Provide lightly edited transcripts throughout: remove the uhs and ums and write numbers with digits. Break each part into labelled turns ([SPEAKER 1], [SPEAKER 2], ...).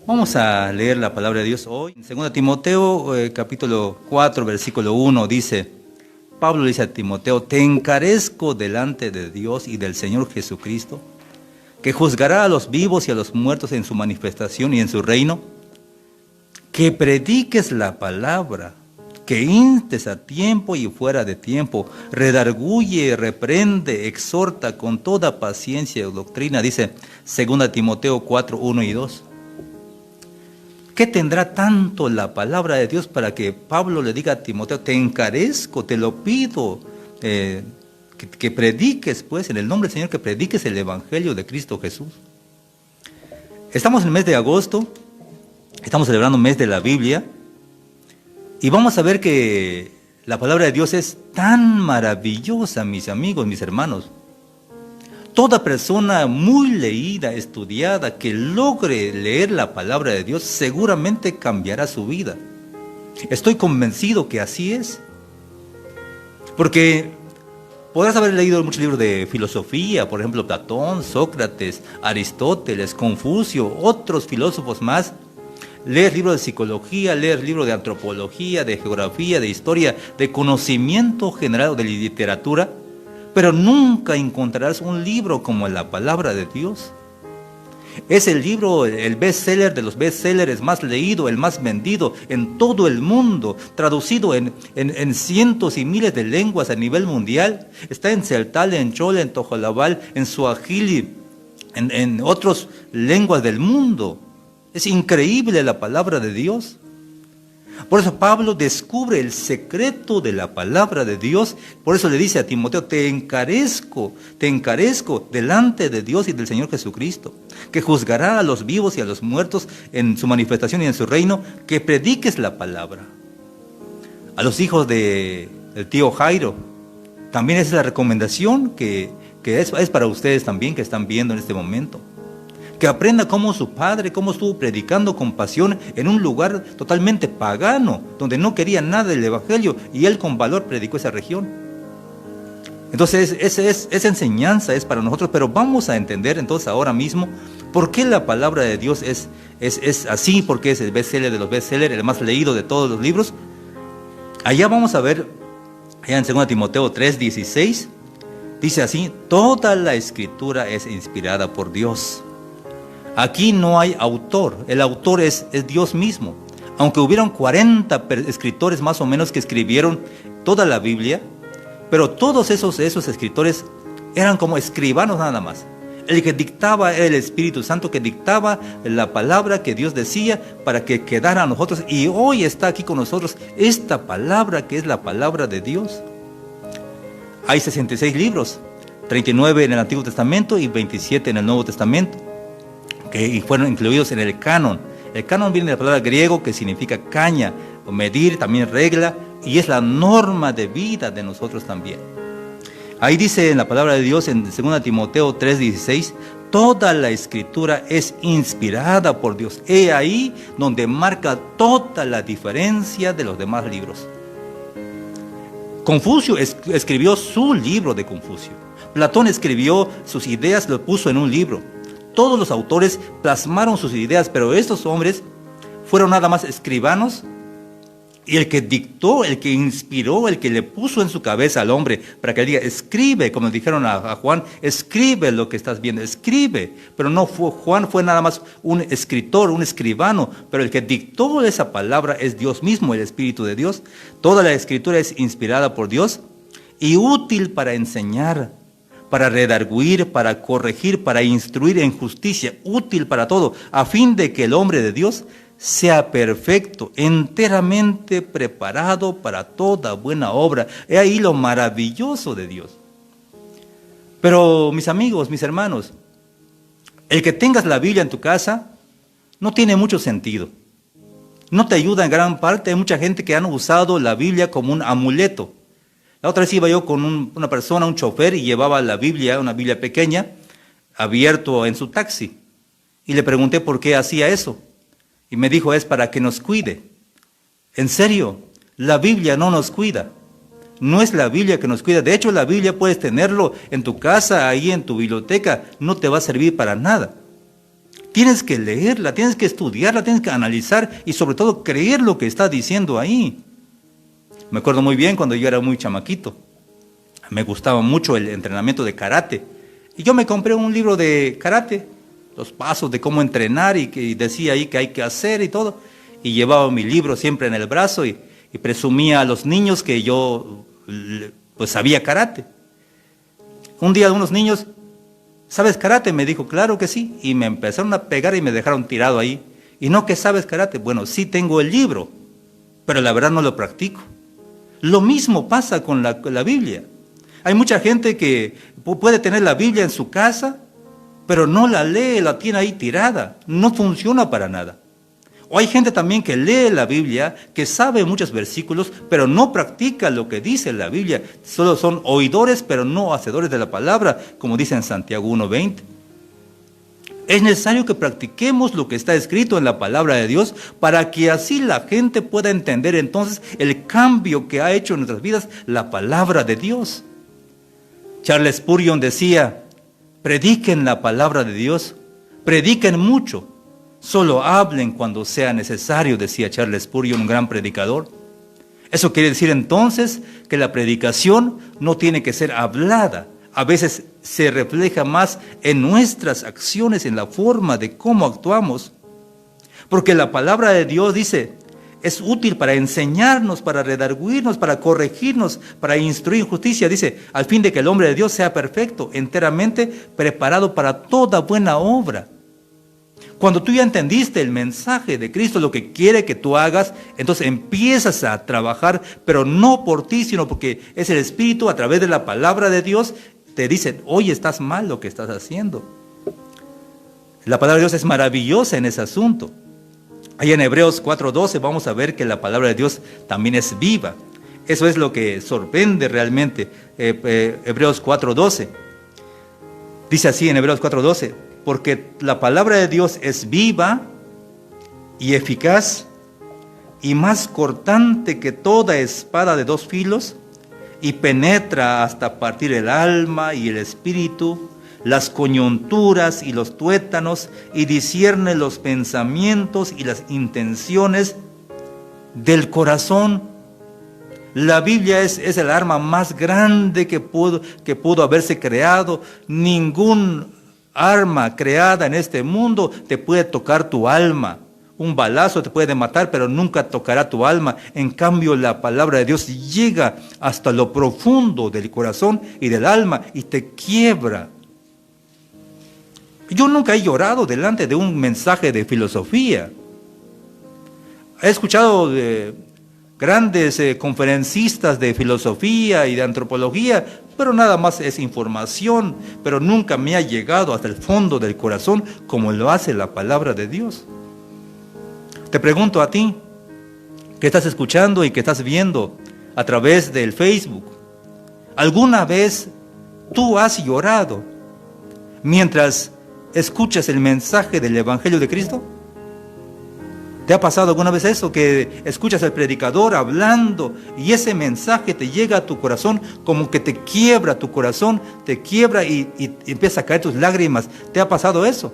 [SPEAKER 1] Vamos a leer la palabra de Dios hoy. En 2 Timoteo, capítulo 4, versículo 1, dice, Pablo dice a Timoteo, te encarezco delante de Dios y del Señor Jesucristo, que juzgará a los vivos y a los muertos en su manifestación y en su reino, que prediques la palabra, que instes a tiempo y fuera de tiempo, redarguye, reprende, exhorta con toda paciencia y doctrina, dice 2 Timoteo 4, 1 y 2. ¿Qué tendrá tanto la palabra de Dios para que Pablo le diga a Timoteo, te encarezco, te lo pido, que prediques, pues, en el nombre del Señor, que prediques el Evangelio de Cristo Jesús? Estamos en el mes de agosto, estamos celebrando el mes de la Biblia, y vamos a ver que la palabra de Dios es tan maravillosa, mis amigos, mis hermanos. Toda persona muy leída, estudiada, que logre leer la palabra de Dios, seguramente cambiará su vida. Estoy convencido que así es. Porque podrás haber leído muchos libros de filosofía, por ejemplo, Platón, Sócrates, Aristóteles, Confucio, otros filósofos más. Lees libros de psicología, lees libros de antropología, de geografía, de historia, de conocimiento general de literatura, pero nunca encontrarás un libro como la palabra de Dios. Es el libro, el bestseller de los bestsellers más leído, el más vendido en todo el mundo, traducido en cientos y miles de lenguas a nivel mundial. Está en celtal, en chol, en tojolabal, en suajili, en otras lenguas del mundo. Es increíble la palabra de Dios. Por eso Pablo descubre el secreto de la palabra de Dios. Por eso le dice a Timoteo, te encarezco delante de Dios y del Señor Jesucristo, que juzgará a los vivos y a los muertos en su manifestación y en su reino, que prediques la palabra. A los hijos del tío Jairo, también es la recomendación que es para ustedes también que están viendo en este momento. Que aprenda cómo su padre, cómo estuvo predicando con pasión en un lugar totalmente pagano, donde no quería nada del Evangelio, y él con valor predicó esa región. Entonces, esa enseñanza es para nosotros, pero vamos a entender entonces ahora mismo por qué la palabra de Dios es así, porque es el bestseller de los bestsellers, el más leído de todos los libros. Allá vamos a ver, allá en 2 Timoteo 3:16, dice así, toda la escritura es inspirada por Dios. Aquí no hay autor, el autor es Dios mismo. Aunque hubieron 40 escritores más o menos que escribieron toda la Biblia, pero todos esos escritores eran como escribanos nada más. El que dictaba era el Espíritu Santo, que dictaba la palabra que Dios decía para que quedara a nosotros. Y hoy está aquí con nosotros esta palabra que es la palabra de Dios. Hay 66 libros, 39 en el Antiguo Testamento y 27 en el Nuevo Testamento, y fueron incluidos en el canon. El canon viene de la palabra griego que significa caña, o medir, también regla, y es la norma de vida de nosotros también. Ahí dice en la palabra de Dios en 2 Timoteo 3:16, toda la escritura es inspirada por Dios. He ahí donde marca toda la diferencia de los demás libros. Confucio escribió su libro de Confucio. Platón escribió sus ideas, lo puso en un libro. Todos los autores plasmaron sus ideas, pero estos hombres fueron nada más escribanos, y el que dictó, el que inspiró, el que le puso en su cabeza al hombre para que él diga, escribe, como dijeron a Juan, escribe lo que estás viendo, escribe. Pero no fue Juan, fue nada más un escritor, un escribano, pero el que dictó esa palabra es Dios mismo, el Espíritu de Dios. Toda la escritura es inspirada por Dios y útil para enseñar, para redarguir, para corregir, para instruir en justicia, útil para todo, a fin de que el hombre de Dios sea perfecto, enteramente preparado para toda buena obra. He ahí lo maravilloso de Dios. Pero mis amigos, mis hermanos, el que tengas la Biblia en tu casa no tiene mucho sentido. No te ayuda en gran parte. Hay mucha gente que han usado la Biblia como un amuleto. La otra vez iba yo con una persona, un chofer, y llevaba la Biblia, una Biblia pequeña, abierto en su taxi. Y le pregunté por qué hacía eso. Y me dijo, es para que nos cuide. En serio, la Biblia no nos cuida. No es la Biblia que nos cuida. De hecho, la Biblia puedes tenerlo en tu casa, ahí en tu biblioteca. No te va a servir para nada. Tienes que leerla, tienes que estudiarla, tienes que analizar y sobre todo creer lo que está diciendo ahí. Me acuerdo muy bien cuando yo era muy chamaquito. Me gustaba mucho el entrenamiento de karate. Y yo me compré un libro de karate, los pasos de cómo entrenar y decía ahí que hay que hacer y todo. Y llevaba mi libro siempre en el brazo y presumía a los niños que yo pues sabía karate. Un día unos niños, ¿sabes karate? Me dijo, claro que sí. Y me empezaron a pegar y me dejaron tirado ahí. Y no que sabes karate. Bueno, sí tengo el libro, pero la verdad no lo practico. Lo mismo pasa con la Biblia. Hay mucha gente que puede tener la Biblia en su casa, pero no la lee, la tiene ahí tirada. No funciona para nada. O hay gente también que lee la Biblia, que sabe muchos versículos, pero no practica lo que dice la Biblia. Solo son oidores, pero no hacedores de la palabra, como dice en Santiago 1:20. Es necesario que practiquemos lo que está escrito en la palabra de Dios para que así la gente pueda entender entonces el cambio que ha hecho en nuestras vidas la palabra de Dios. Charles Spurgeon decía, prediquen la palabra de Dios, prediquen mucho, solo hablen cuando sea necesario, decía Charles Spurgeon, un gran predicador. Eso quiere decir entonces que la predicación no tiene que ser hablada. A veces se refleja más en nuestras acciones, en la forma de cómo actuamos. Porque la palabra de Dios dice, es útil para enseñarnos, para redarguirnos, para corregirnos, para instruir en justicia. Dice, al fin de que el hombre de Dios sea perfecto, enteramente preparado para toda buena obra. Cuando tú ya entendiste el mensaje de Cristo, lo que quiere que tú hagas, entonces empiezas a trabajar, pero no por ti, sino porque es el Espíritu a través de la palabra de Dios, te dice, oye, estás mal lo que estás haciendo. La palabra de Dios es maravillosa en ese asunto. Ahí en Hebreos 4:12 vamos a ver que la palabra de Dios también es viva. Eso es lo que sorprende realmente. Hebreos 4:12. Dice así en Hebreos 4:12, porque la palabra de Dios es viva y eficaz y más cortante que toda espada de dos filos y penetra hasta partir el alma y el espíritu, las coyunturas y los tuétanos y discierne los pensamientos y las intenciones del corazón. La Biblia es el arma más grande que pudo haberse creado. Ningún arma creada en este mundo te puede tocar tu alma. Un balazo te puede matar, pero nunca tocará tu alma. En cambio, la palabra de Dios llega hasta lo profundo del corazón y del alma y te quiebra. Yo nunca he llorado delante de un mensaje de filosofía. He escuchado de grandes conferencistas de filosofía y de antropología, pero nada más es información, pero nunca me ha llegado hasta el fondo del corazón como lo hace la palabra de Dios. Te pregunto a ti, que estás escuchando y que estás viendo a través del Facebook, ¿alguna vez tú has llorado mientras escuchas el mensaje del Evangelio de Cristo? ¿Te ha pasado alguna vez eso? Que escuchas al predicador hablando y ese mensaje te llega a tu corazón como que te quiebra tu corazón, te quiebra y empieza a caer tus lágrimas. ¿Te ha pasado eso?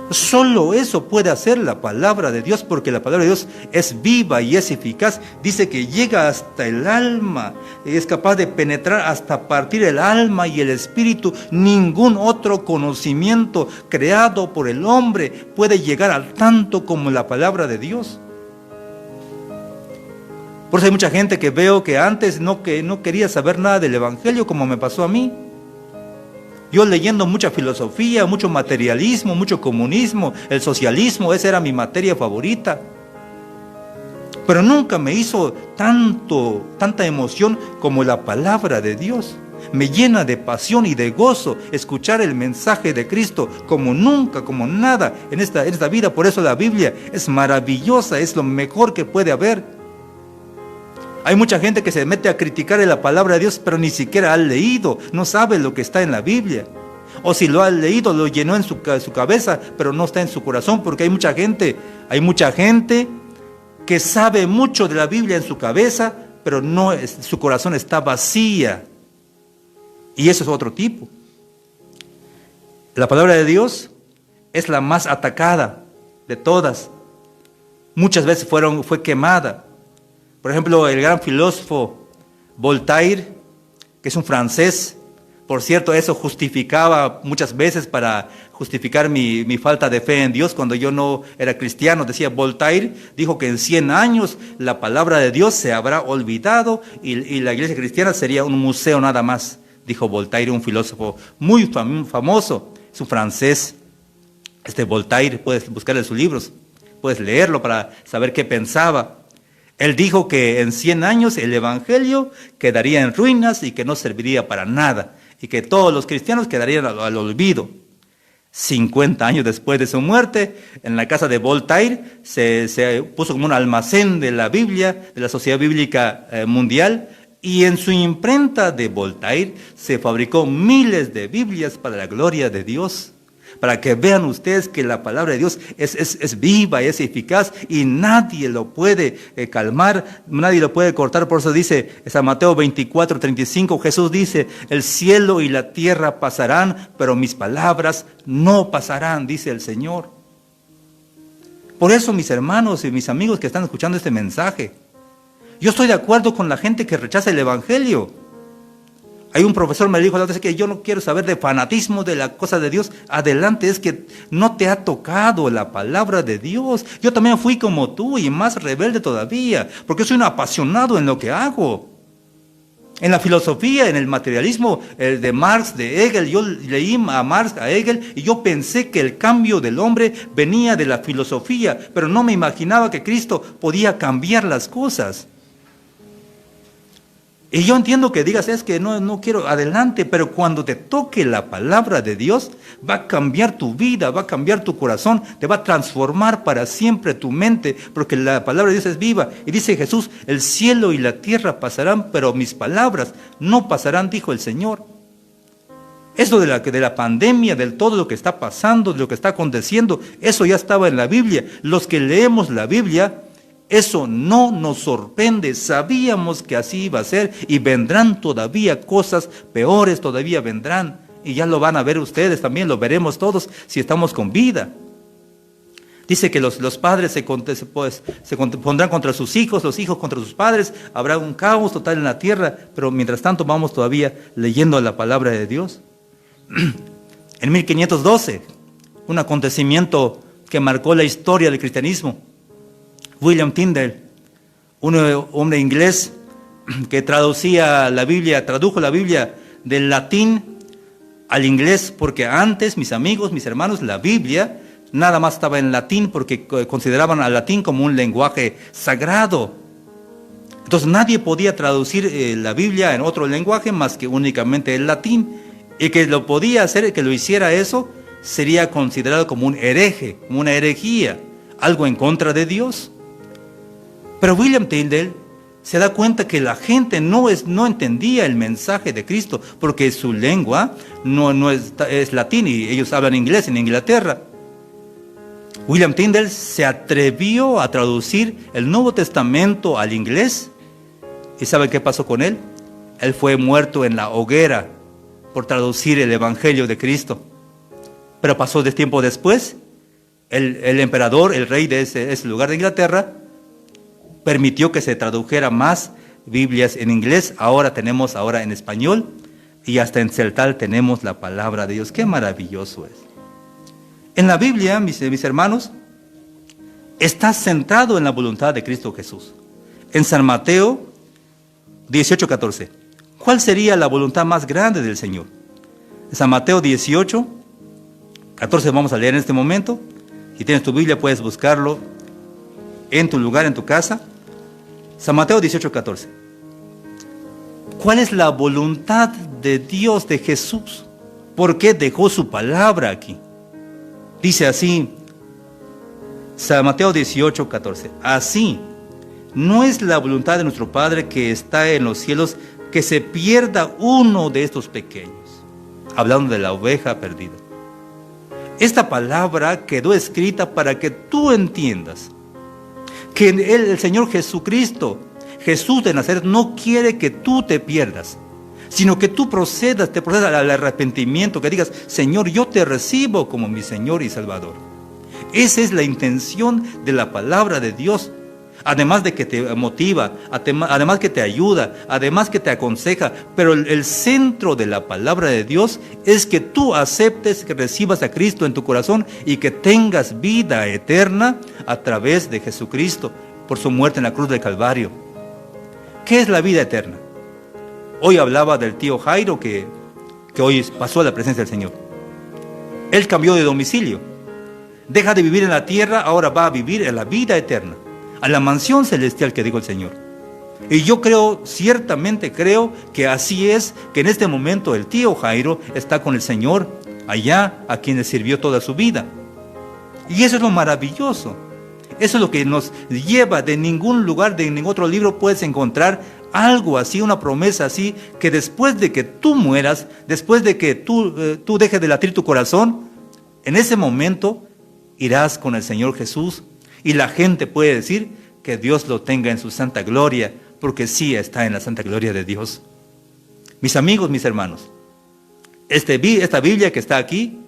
[SPEAKER 1] Solo eso puede hacer la palabra de Dios, porque la palabra de Dios es viva y es eficaz. Dice que llega hasta el alma, es capaz de penetrar hasta partir el alma y el espíritu. Ningún otro conocimiento creado por el hombre puede llegar al tanto como la palabra de Dios. Por eso hay mucha gente que veo que antes no quería saber nada del Evangelio, como me pasó a mí. Yo leyendo mucha filosofía, mucho materialismo, mucho comunismo, el socialismo, esa era mi materia favorita. Pero nunca me hizo tanta emoción como la palabra de Dios. Me llena de pasión y de gozo escuchar el mensaje de Cristo como nunca, como nada en esta vida. Por eso la Biblia es maravillosa, es lo mejor que puede haber. Hay mucha gente que se mete a criticar en la palabra de Dios, pero ni siquiera ha leído, no sabe lo que está en la Biblia. O si lo ha leído, lo llenó en su cabeza, pero no está en su corazón, porque hay mucha gente que sabe mucho de la Biblia en su cabeza, pero su corazón está vacía. Y eso es otro tipo. La palabra de Dios es la más atacada de todas. Muchas veces fue quemada. Por ejemplo, el gran filósofo Voltaire, que es un francés, por cierto, eso justificaba muchas veces para justificar mi falta de fe en Dios cuando yo no era cristiano. Decía, Voltaire dijo que en 100 años la palabra de Dios se habrá olvidado y la iglesia cristiana sería un museo nada más. Dijo Voltaire, un filósofo muy famoso, es un francés. Voltaire, puedes buscarle sus libros, puedes leerlo para saber qué pensaba. Él dijo que en 100 años el evangelio quedaría en ruinas y que no serviría para nada, y que todos los cristianos quedarían al olvido. 50 años después de su muerte, en la casa de Voltaire se puso como un almacén de la Biblia, de la Sociedad Bíblica Mundial, y en su imprenta de Voltaire se fabricó miles de Biblias para la gloria de Dios, para que vean ustedes que la palabra de Dios es viva y es eficaz y nadie lo puede calmar, nadie lo puede cortar. Por eso dice San Mateo 24:35, Jesús dice, el cielo y la tierra pasarán, pero mis palabras no pasarán, dice el Señor. Por eso, mis hermanos y mis amigos que están escuchando este mensaje, yo estoy de acuerdo con la gente que rechaza el evangelio. Hay un profesor me dijo la otra vez que yo no quiero saber de fanatismo de la cosa de Dios. Adelante, es que no te ha tocado la palabra de Dios. Yo también fui como tú y más rebelde todavía, porque soy un apasionado en lo que hago. En la filosofía, en el materialismo de Marx, de Hegel, yo leí a Marx, a Hegel, y yo pensé que el cambio del hombre venía de la filosofía, pero no me imaginaba que Cristo podía cambiar las cosas. Y yo entiendo que digas, es que no quiero, adelante, pero cuando te toque la palabra de Dios, va a cambiar tu vida, va a cambiar tu corazón, te va a transformar para siempre tu mente, porque la palabra de Dios es viva. Y dice Jesús, el cielo y la tierra pasarán, pero mis palabras no pasarán, dijo el Señor. Eso de la pandemia, de todo lo que está pasando, de lo que está aconteciendo, eso ya estaba en la Biblia. Los que leemos la Biblia, eso no nos sorprende, sabíamos que así iba a ser y vendrán todavía cosas peores, todavía vendrán y ya lo van a ver ustedes también, lo veremos todos si estamos con vida. Dice que los padres se pondrán contra sus hijos, los hijos contra sus padres, habrá un caos total en la tierra, pero mientras tanto vamos todavía leyendo la palabra de Dios. En 1512, un acontecimiento que marcó la historia del cristianismo, William Tyndale, un hombre inglés que tradujo la Biblia del latín al inglés, porque antes, mis amigos, mis hermanos, la Biblia nada más estaba en latín porque consideraban al latín como un lenguaje sagrado. Entonces nadie podía traducir la Biblia en otro lenguaje más que únicamente el latín. Y que lo podía hacer, que lo hiciera eso, sería considerado como un hereje, como una herejía, algo en contra de Dios. Pero William Tyndale se da cuenta que la gente no entendía el mensaje de Cristo, porque su lengua no es latín y ellos hablan inglés en Inglaterra. William Tyndale se atrevió a traducir el Nuevo Testamento al inglés. ¿Y sabe qué pasó con él? Él fue muerto en la hoguera por traducir el Evangelio de Cristo. Pero pasó de tiempo después, el emperador, el rey de ese lugar de Inglaterra, permitió que se tradujera más Biblias en inglés. Ahora tenemos en español y hasta en celtal tenemos la palabra de Dios. ¡Qué maravilloso es! En la Biblia, mis hermanos, está centrado en la voluntad de Cristo Jesús. En San Mateo 18:14, ¿cuál sería la voluntad más grande del Señor? En San Mateo 18:14 vamos a leer en este momento. Si tienes tu Biblia puedes buscarlo en tu lugar, en tu casa. San Mateo 18:14. ¿Cuál es la voluntad de Dios, de Jesús? ¿Por qué dejó su palabra aquí? Dice así, San Mateo 18:14. Así, no es la voluntad de nuestro Padre que está en los cielos que se pierda uno de estos pequeños. Hablando de la oveja perdida. Esta palabra quedó escrita para que tú entiendas que el Señor Jesucristo, Jesús de Nazaret, no quiere que tú te pierdas. sino que tú te procedas al arrepentimiento, que digas, Señor, yo te recibo como mi Señor y Salvador. Esa es la intención de la palabra de Dios. Además de que te motiva, además que te ayuda, además que te aconseja, pero el centro de la palabra de Dios es que tú aceptes, que recibas a Cristo en tu corazón y que tengas vida eterna a través de Jesucristo por su muerte en la cruz del Calvario. ¿Qué es la vida eterna? Hoy hablaba del tío Jairo que hoy pasó a la presencia del Señor. Él cambió de domicilio. Deja de vivir en la tierra, ahora va a vivir en la vida eterna, a la mansión celestial que dijo el Señor. Y yo creo, ciertamente creo que así es, que en este momento el tío Jairo está con el Señor, allá a quien le sirvió toda su vida. Y eso es lo maravilloso. Eso es lo que nos lleva. De ningún lugar, de ningún otro libro puedes encontrar algo así, una promesa así, que después de que tú mueras, después de que tú dejes de latir tu corazón, en ese momento irás con el Señor Jesús. Y la gente puede decir que Dios lo tenga en su santa gloria, porque sí está en la santa gloria de Dios. Mis amigos, mis hermanos, esta Biblia que está aquí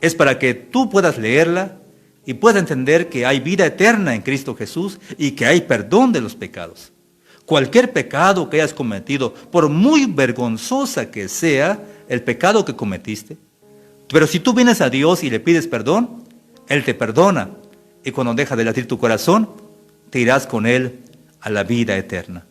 [SPEAKER 1] es para que tú puedas leerla y puedas entender que hay vida eterna en Cristo Jesús y que hay perdón de los pecados. Cualquier pecado que hayas cometido, por muy vergonzosa que sea el pecado que cometiste, pero si tú vienes a Dios y le pides perdón, Él te perdona. Y cuando deja de latir tu corazón, te irás con Él a la vida eterna.